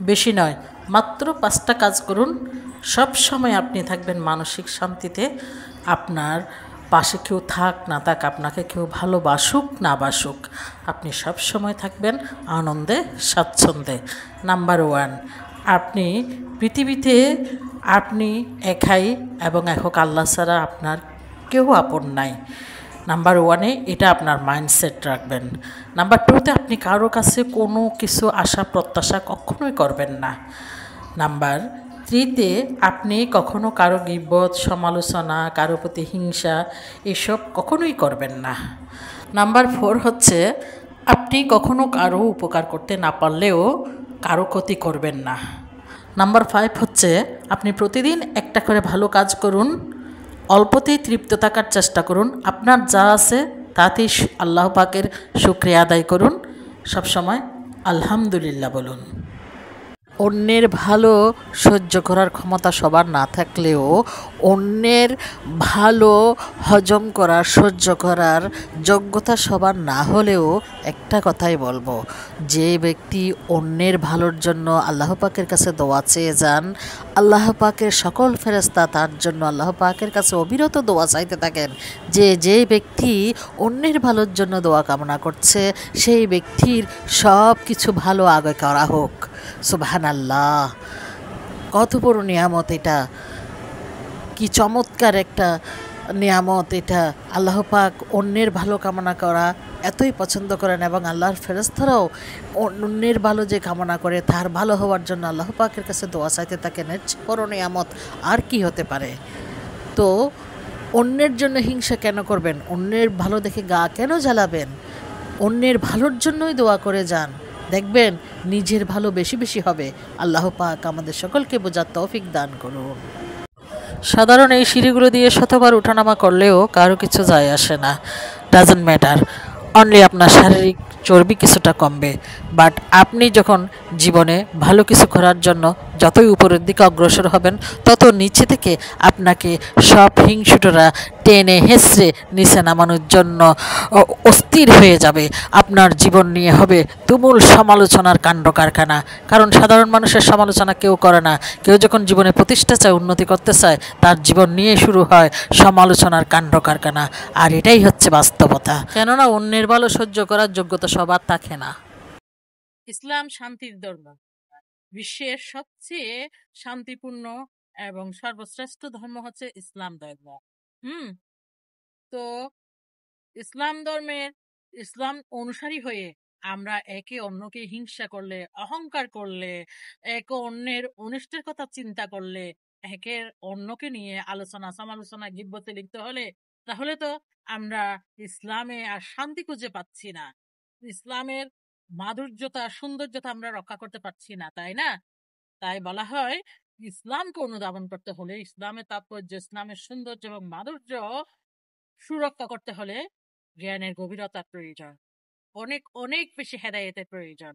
বেশি নয়, মাত্র 5টা কাজ করুন। সব সময় আপনি থাকবেন মানসিক শান্তিতে। আপনার পাশে কেউ থাক না থাক, আপনাকে কেউ ভালোবাসুক না বাসুক, আপনি সব সময় থাকবেন আনন্দে স্বাচ্ছন্দ্যে। নাম্বার 1, আপনি পৃথিবীতে আপনি একাই এবং একক, আল্লাহ ছাড়া আপনার কেউ আপন নাই। নাম্বার 1-এ এটা আপনার মাইন্ডসেট রাখবেন। নাম্বার 2-তে আপনি কারো কাছে কোনো কিছু আশা প্রত্যাশা কখনোই করবেন না। নাম্বার 3-তে আপনি কখনো কারো গীবত, সমালোচনা, কারো প্রতি হিংসা এসব কখনোই করবেন না। নাম্বার 4 হচ্ছে আপনি কখনো কারো উপকার করতে না পারলেও কারো ক্ষতি করবেন না। নাম্বার 5 হচ্ছে আপনি প্রতিদিন একটা করে ভালো কাজ করুন, অল্পতেই তৃপ্ত থাকার চেষ্টা করুন, আপনার যা আছে তাতেই আল্লাহ পাকের শুকরিয়া আদায় করুন, সবসময় আলহামদুলিল্লাহ বলুন। অন্যের ভালো সহ্য করার ক্ষমতা সবার না থাকলেও অন্যের ভালো হজম করার, সহ্য করার যোগ্যতা সবার না হলেও একটা কথাই বলবো, যে ব্যক্তি অন্যের ভালোর জন্য আল্লাহ পাকের কাছে দোয়া চেয়ে যান, আল্লাহ পাকের সকল ফেরেশতা তার জন্য আল্লাহ পাকের কাছে অবিরত দোয়া চাইতে থাকেন। যে ব্যক্তি অন্যের ভালোর জন্য দোয়া কামনা করছে, সেই ব্যক্তির সব কিছু ভালো আগে করা হোক। সুবহানাল্লাহ, কত বড় নিয়ামত এটা, কি চমৎকার একটা নিয়ামত এটা। আল্লাহ পাক অন্যের ভালো কামনা করা এতই পছন্দ করেন এবং আল্লাহর ফেরেশতারাও অন্যের ভালো যে কামনা করে তার ভালো হওয়ার জন্য আল্লাহ পাকের কাছে দোয়া চাইতে থাকেন। এর চেয়ে বড় নিয়ামত আর কি হতে পারে? তো অন্যের জন্য হিংসা কেন করবেন? অন্যের ভালো দেখে গা কেন জ্বালাবেন? অন্যের ভালোর জন্যই দোয়া করে যান, দেখবেন নিজের ভালো বেশি বেশি হবে। আল্লাহ পাক আমাদের সকলকে বোঝার তৌফিক দান করুন। সাধারণ এই সিঁড়িগুলো দিয়ে শতবার ওঠানামা করলেও কারো কিছু যায় আসে না, ডাজন্ট ম্যাটার। অনলি আপনার শারীরিক চর্বি কিছুটা কমবে, বাট আপনি যখন জীবনে ভালো কিছু করার জন্য যতই উপরের দিকে অগ্রসর হবেন, তত নিচে থেকে আপনাকে সব হিংসুটরা টেনে হেঁচড়ে নিচে নামানোর জন্য অস্থির হয়ে যাবে। আপনার জীবন নিয়ে হবে তুমুল সমালোচনার কাণ্ড কারখানা। কারণ সাধারণ মানুষের সমালোচনা কেউ করে না। কেউ যখন জীবনে প্রতিষ্ঠা চায়, উন্নতি করতে চায়, তার জীবন নিয়ে শুরু হয় সমালোচনার কাণ্ড কারখানা। আর এটাই হচ্ছে বাস্তবতা। কেননা অন্যের ভালো সহ্য করার যোগ্যতা সবার থাকে না। ইসলাম শান্তির ধর্ম, বিশ্বের সবচেয়ে শান্তিপূর্ণ এবং সর্বশ্রেষ্ঠ ধর্ম হচ্ছে ইসলাম ধর্ম। তো ইসলাম অনুসারী হয়ে আমরা একে অন্যকে হিংসা করলে, অহংকার করলে, একে অন্যের অনিষ্টের কথা চিন্তা করলে, একে অন্যকে নিয়ে আলোচনা সমালোচনা গিবতে লিখতে হলে, তাহলে তো আমরা ইসলামে আর শান্তি খুঁজে পাচ্ছি না। ইসলামের মাধুর্যতা, সৌন্দর্যতা আমরা রক্ষা করতে পারছি না, তাই না? তাই বলা হয়, ইসলামকে অনুধাবন করতে হলে, ইসলামের তাৎপর্য, ইসলামের সৌন্দর্য এবং মাধুর্য সুরক্ষা করতে হলে জ্ঞানের গভীরতার প্রয়োজন, অনেক অনেক বেশি হেদায়েতের প্রয়োজন।